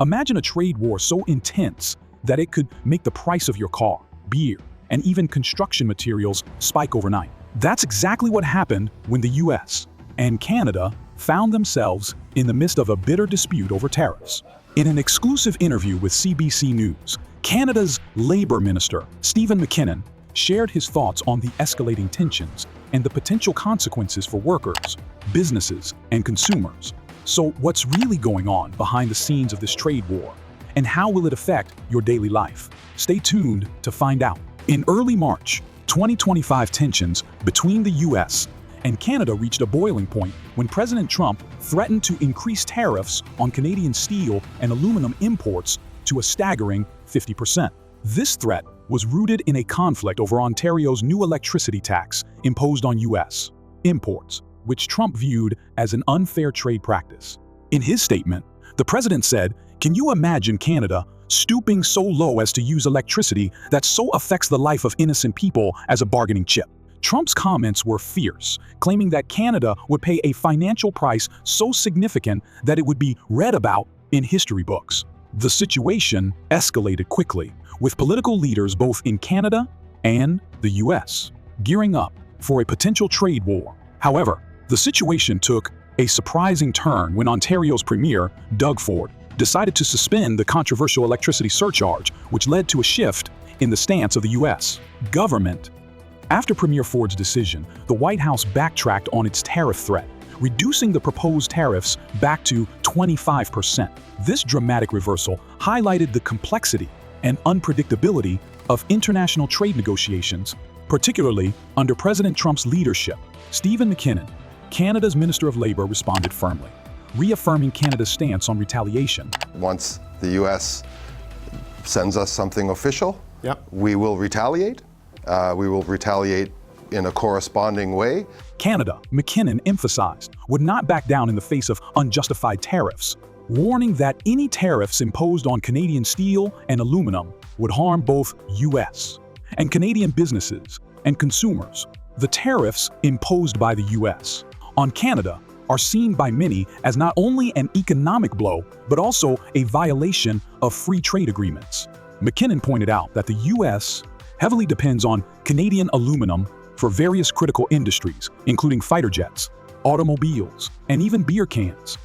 Imagine a trade war so intense that it could make the price of your car, beer, and even construction materials spike overnight. That's exactly what happened when the U.S. and Canada found themselves in the midst of a bitter dispute over tariffs. In an exclusive interview with CBC News, Canada's Labour Minister, Stephen McKinnon, shared his thoughts on the escalating tensions and the potential consequences for workers, businesses, and consumers. So what's really going on behind the scenes of this trade war? And how will it affect your daily life? Stay tuned to find out. In early March, 2025 tensions between the U.S. and Canada reached a boiling point when President Trump threatened to increase tariffs on Canadian steel and aluminum imports to a staggering 50%. This threat was rooted in a conflict over Ontario's new electricity tax imposed on U.S. imports, which Trump viewed as an unfair trade practice. In his statement, the president said, "Can you imagine Canada stooping so low as to use electricity that so affects the life of innocent people as a bargaining chip?" Trump's comments were fierce, claiming that Canada would pay a financial price so significant that it would be read about in history books. The situation escalated quickly, with political leaders both in Canada and the U.S. gearing up for a potential trade war. However, the situation took a surprising turn when Ontario's Premier, Doug Ford, decided to suspend the controversial electricity surcharge, which led to a shift in the stance of the U.S. government. After Premier Ford's decision, the White House backtracked on its tariff threat, reducing the proposed tariffs back to 25%. This dramatic reversal highlighted the complexity and unpredictability of international trade negotiations, particularly under President Trump's leadership. Stephen McKinnon, Canada's Minister of Labour, responded firmly, reaffirming Canada's stance on retaliation. Once the U.S. sends us something official, we will retaliate. We will retaliate in a corresponding way. Canada, McKinnon emphasized, would not back down in the face of unjustified tariffs, warning that any tariffs imposed on Canadian steel and aluminum would harm both U.S. and Canadian businesses and consumers. The tariffs imposed by the U.S. on Canada are seen by many as not only an economic blow, but also a violation of free trade agreements. McKinnon pointed out that the U.S. heavily depends on Canadian aluminum for various critical industries, including fighter jets, automobiles, and even beer cans.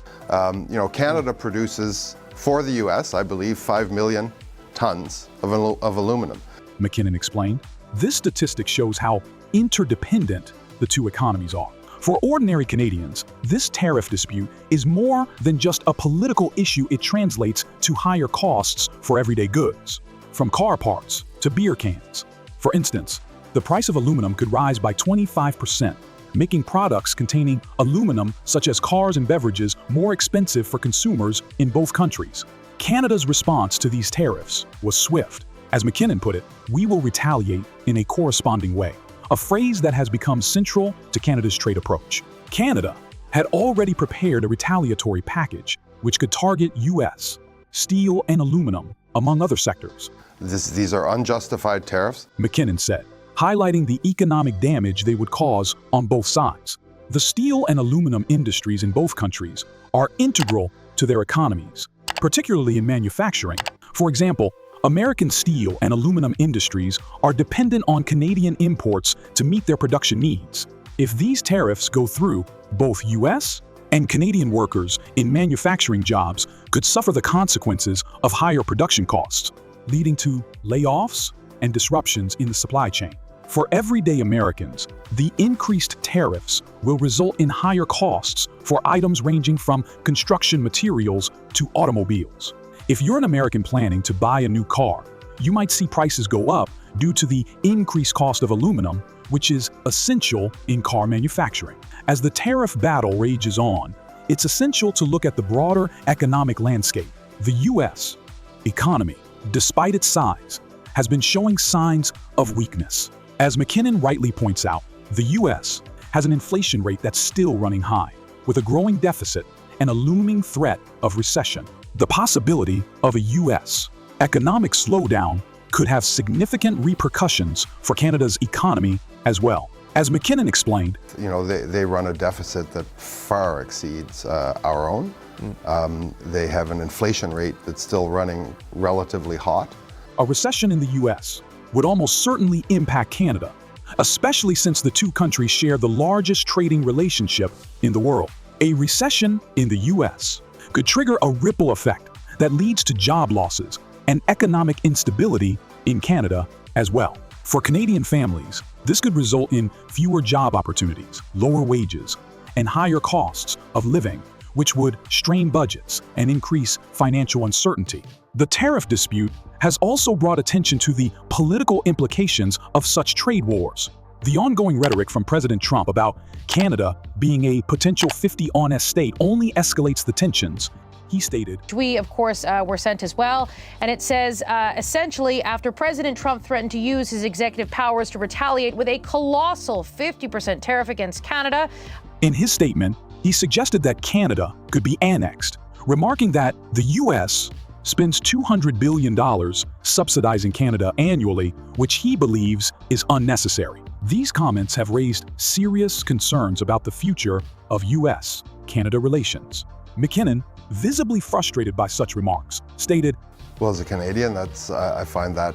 Canada produces, for the U.S., I believe, 5 million tons of aluminum. McKinnon explained. This statistic shows how interdependent the two economies are. For ordinary Canadians, this tariff dispute is more than just a political issue. It translates to higher costs for everyday goods, from car parts to beer cans. For instance, the price of aluminum could rise by 25%, making products containing aluminum, such as cars and beverages, more expensive for consumers in both countries. Canada's response to these tariffs was swift. As McKinnon put it, "We will retaliate in a corresponding way," a phrase that has become central to Canada's trade approach. Canada had already prepared a retaliatory package which could target U.S. steel and aluminum, among other sectors. These are unjustified tariffs, McKinnon said, highlighting the economic damage they would cause on both sides. The steel and aluminum industries in both countries are integral to their economies, particularly in manufacturing. For example, American steel and aluminum industries are dependent on Canadian imports to meet their production needs. If these tariffs go through, both U.S. and Canadian workers in manufacturing jobs could suffer the consequences of higher production costs, leading to layoffs and disruptions in the supply chain. For everyday Americans, the increased tariffs will result in higher costs for items ranging from construction materials to automobiles. If you're an American planning to buy a new car, you might see prices go up due to the increased cost of aluminum, which is essential in car manufacturing. As the tariff battle rages on, it's essential to look at the broader economic landscape. The U.S. economy, despite its size, has been showing signs of weakness. As McKinnon rightly points out, the U.S. has an inflation rate that's still running high, with a growing deficit and a looming threat of recession. The possibility of a U.S. economic slowdown could have significant repercussions for Canada's economy as well. As McKinnon explained, they run a deficit that far exceeds our own. They have an inflation rate that's still running relatively hot. A recession in the U.S. would almost certainly impact Canada, especially since the two countries share the largest trading relationship in the world. A recession in the U.S. could trigger a ripple effect that leads to job losses and economic instability in Canada as well. For Canadian families, this could result in fewer job opportunities, lower wages, and higher costs of living, which would strain budgets and increase financial uncertainty. The tariff dispute has also brought attention to the political implications of such trade wars. The ongoing rhetoric from President Trump about Canada being a potential 50 honest state only escalates the tensions. He stated, We, of course, were sent as well. And it says, essentially, after President Trump threatened to use his executive powers to retaliate with a colossal 50% tariff against Canada. In his statement, he suggested that Canada could be annexed, remarking that the U.S. spends $200 billion subsidizing Canada annually, which he believes is unnecessary. These comments have raised serious concerns about the future of U.S.-Canada relations. McKinnon, visibly frustrated by such remarks, stated, Well, as a Canadian, I find that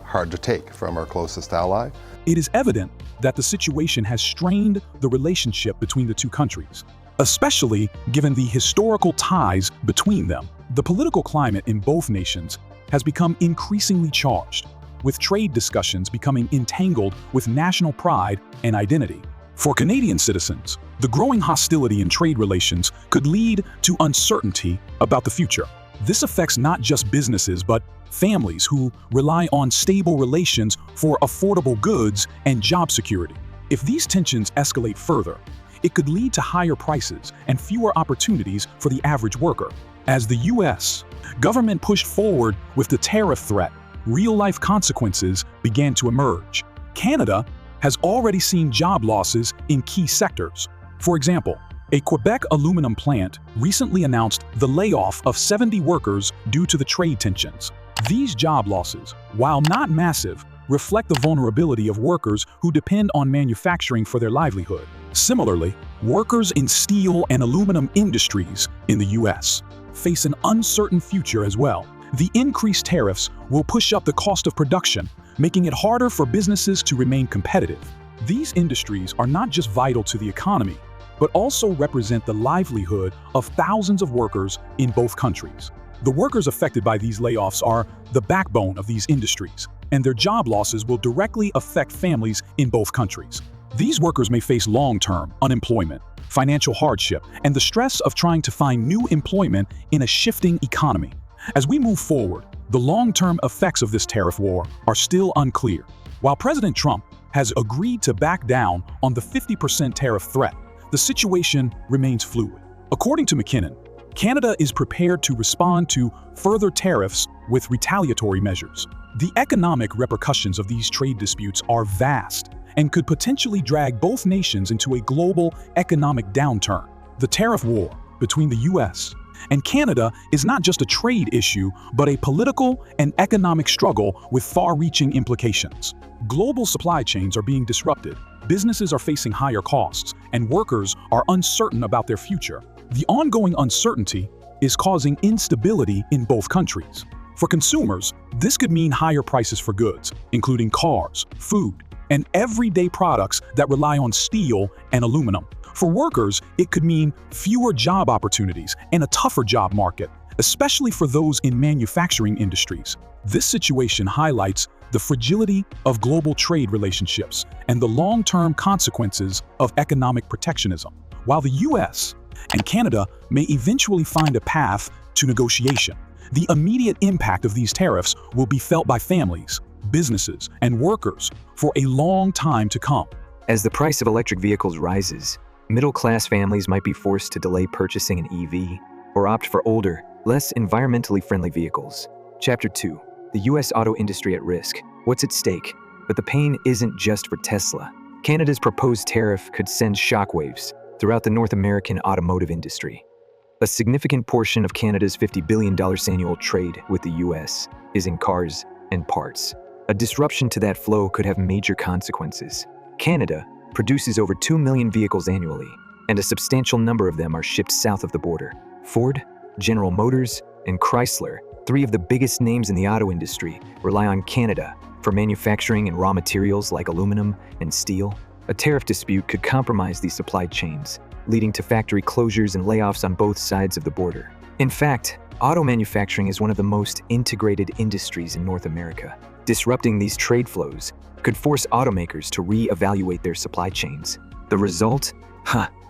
hard to take from our closest ally. It is evident that the situation has strained the relationship between the two countries, especially given the historical ties between them. The political climate in both nations has become increasingly charged, with trade discussions becoming entangled with national pride and identity. For Canadian citizens, the growing hostility in trade relations could lead to uncertainty about the future. This affects not just businesses, but families who rely on stable relations for affordable goods and job security. If these tensions escalate further, it could lead to higher prices and fewer opportunities for the average worker. As the U.S. government pushed forward with the tariff threat, real-life consequences began to emerge. Canada has already seen job losses in key sectors. For example, a Quebec aluminum plant recently announced the layoff of 70 workers due to the trade tensions. These job losses, while not massive, reflect the vulnerability of workers who depend on manufacturing for their livelihood. Similarly, workers in steel and aluminum industries in the U.S. face an uncertain future as well. The increased tariffs will push up the cost of production, making it harder for businesses to remain competitive. These industries are not just vital to the economy, but also represent the livelihood of thousands of workers in both countries. The workers affected by these layoffs are the backbone of these industries, and their job losses will directly affect families in both countries. These workers may face long-term unemployment, financial hardship, and the stress of trying to find new employment in a shifting economy. As we move forward, the long-term effects of this tariff war are still unclear. While President Trump has agreed to back down on the 50% tariff threat, the situation remains fluid. According to McKinnon, Canada is prepared to respond to further tariffs with retaliatory measures. The economic repercussions of these trade disputes are vast and could potentially drag both nations into a global economic downturn. The tariff war between the U.S. and Canada is not just a trade issue, but a political and economic struggle with far-reaching implications. Global supply chains are being disrupted, businesses are facing higher costs, and workers are uncertain about their future. The ongoing uncertainty is causing instability in both countries. For consumers, this could mean higher prices for goods, including cars, food, and everyday products that rely on steel and aluminum. For workers, it could mean fewer job opportunities and a tougher job market, especially for those in manufacturing industries. This situation highlights the fragility of global trade relationships and the long-term consequences of economic protectionism. While the U.S. and Canada may eventually find a path to negotiation, the immediate impact of these tariffs will be felt by families, businesses, and workers for a long time to come. As the price of electric vehicles rises, middle-class families might be forced to delay purchasing an EV or opt for older, less environmentally friendly vehicles. Chapter 2. The U.S. auto industry at risk. What's at stake? But the pain isn't just for Tesla. Canada's proposed tariff could send shockwaves throughout the North American automotive industry. A significant portion of Canada's $50 billion annual trade with the U.S. is in cars and parts. A disruption to that flow could have major consequences. Canada produces over 2 million vehicles annually, and a substantial number of them are shipped south of the border. Ford, General Motors, and Chrysler, three of the biggest names in the auto industry, rely on Canada for manufacturing and raw materials like aluminum and steel. A tariff dispute could compromise these supply chains, leading to factory closures and layoffs on both sides of the border. In fact, auto manufacturing is one of the most integrated industries in North America. Disrupting these trade flows could force automakers to re-evaluate their supply chains. The result?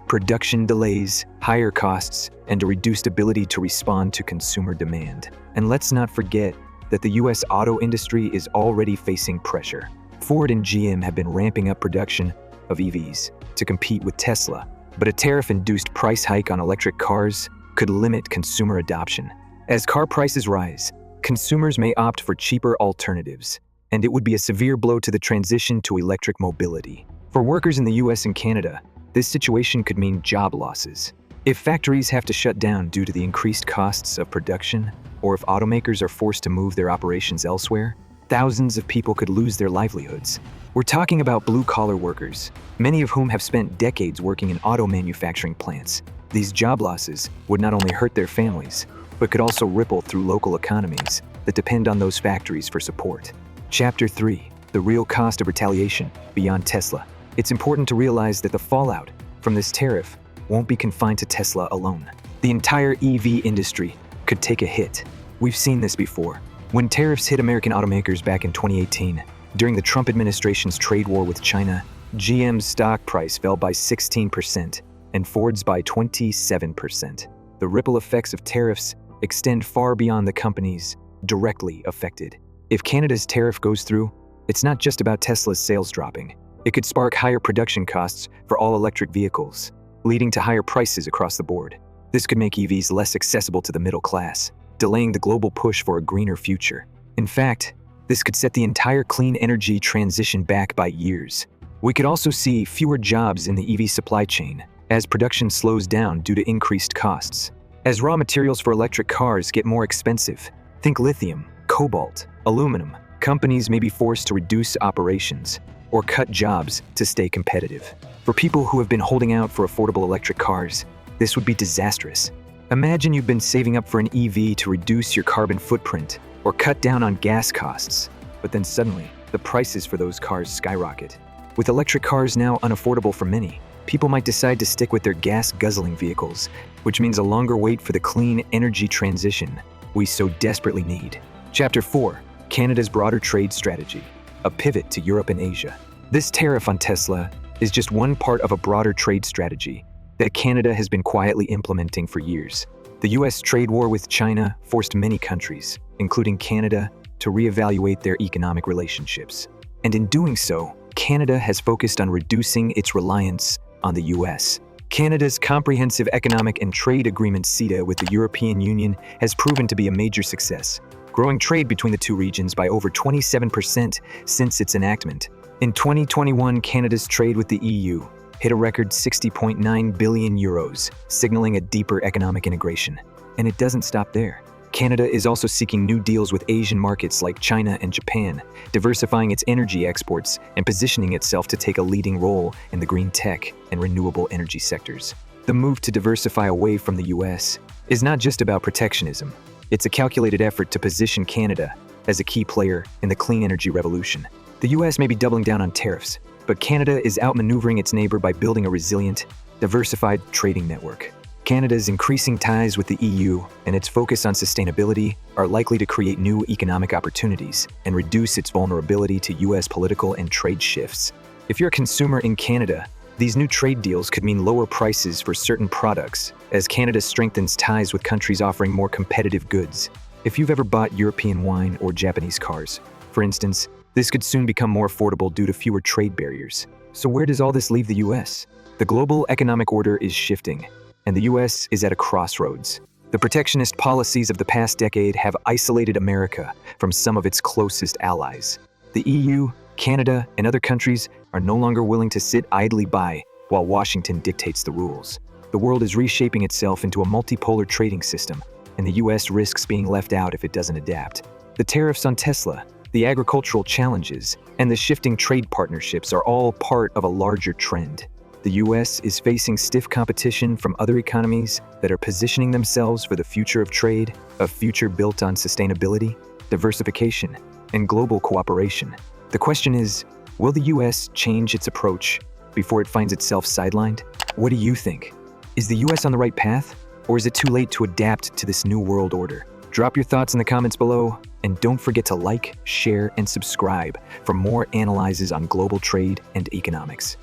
Production delays, higher costs, and a reduced ability to respond to consumer demand. And let's not forget that the U.S. auto industry is already facing pressure. Ford and GM have been ramping up production of EVs to compete with Tesla, but a tariff-induced price hike on electric cars could limit consumer adoption. As car prices rise, consumers may opt for cheaper alternatives, and it would be a severe blow to the transition to electric mobility. For workers in the U.S. and Canada, this situation could mean job losses. If factories have to shut down due to the increased costs of production, or if automakers are forced to move their operations elsewhere, thousands of people could lose their livelihoods. We're talking about blue-collar workers, many of whom have spent decades working in auto manufacturing plants. These job losses would not only hurt their families, but could also ripple through local economies that depend on those factories for support. Chapter 3. The real cost of retaliation beyond Tesla. It's important to realize that the fallout from this tariff won't be confined to Tesla alone. The entire EV industry could take a hit. We've seen this before. When tariffs hit American automakers back in 2018, during the Trump administration's trade war with China, GM's stock price fell by 16% and Ford's by 27%. The ripple effects of tariffs extend far beyond the companies directly affected. If Canada's tariff goes through, it's not just about Tesla's sales dropping. It could spark higher production costs for all electric vehicles, leading to higher prices across the board. This could make EVs less accessible to the middle class, delaying the global push for a greener future. In fact, this could set the entire clean energy transition back by years. We could also see fewer jobs in the EV supply chain as production slows down due to increased costs. As raw materials for electric cars get more expensive, think lithium, cobalt, aluminum, companies may be forced to reduce operations or cut jobs to stay competitive. For people who have been holding out for affordable electric cars, this would be disastrous. Imagine you've been saving up for an EV to reduce your carbon footprint or cut down on gas costs, but then suddenly, the prices for those cars skyrocket. With electric cars now unaffordable for many, people might decide to stick with their gas-guzzling vehicles, which means a longer wait for the clean energy transition we so desperately need. Chapter 4. Canada's broader trade strategy. A pivot to Europe and Asia. This tariff on Tesla is just one part of a broader trade strategy that Canada has been quietly implementing for years. The U.S. trade war with China forced many countries, including Canada, to reevaluate their economic relationships. And in doing so, Canada has focused on reducing its reliance on the U.S. Canada's comprehensive economic and trade agreement CETA with the European Union has proven to be a major success, growing trade between the two regions by over 27% since its enactment. In 2021, Canada's trade with the EU hit a record 60.9 billion euros, signaling a deeper economic integration. And it doesn't stop there. Canada is also seeking new deals with Asian markets like China and Japan, diversifying its energy exports and positioning itself to take a leading role in the green tech and renewable energy sectors. The move to diversify away from the US is not just about protectionism. It's a calculated effort to position Canada as a key player in the clean energy revolution. The US may be doubling down on tariffs, but Canada is outmaneuvering its neighbor by building a resilient, diversified trading network. Canada's increasing ties with the EU and its focus on sustainability are likely to create new economic opportunities and reduce its vulnerability to US political and trade shifts. If you're a consumer in Canada, these new trade deals could mean lower prices for certain products as Canada strengthens ties with countries offering more competitive goods. If you've ever bought European wine or Japanese cars, for instance, this could soon become more affordable due to fewer trade barriers. So where does all this leave the US? The global economic order is shifting, and the US is at a crossroads. The protectionist policies of the past decade have isolated America from some of its closest allies. The EU, Canada, and other countries are no longer willing to sit idly by while Washington dictates the rules. The world is reshaping itself into a multipolar trading system, and the US risks being left out if it doesn't adapt. The tariffs on Tesla, the agricultural challenges, and the shifting trade partnerships are all part of a larger trend. The U.S. is facing stiff competition from other economies that are positioning themselves for the future of trade, a future built on sustainability, diversification, and global cooperation. The question is, will the U.S. change its approach before it finds itself sidelined? What do you think? Is the U.S. on the right path, or is it too late to adapt to this new world order? Drop your thoughts in the comments below, and don't forget to like, share, and subscribe for more analyses on global trade and economics.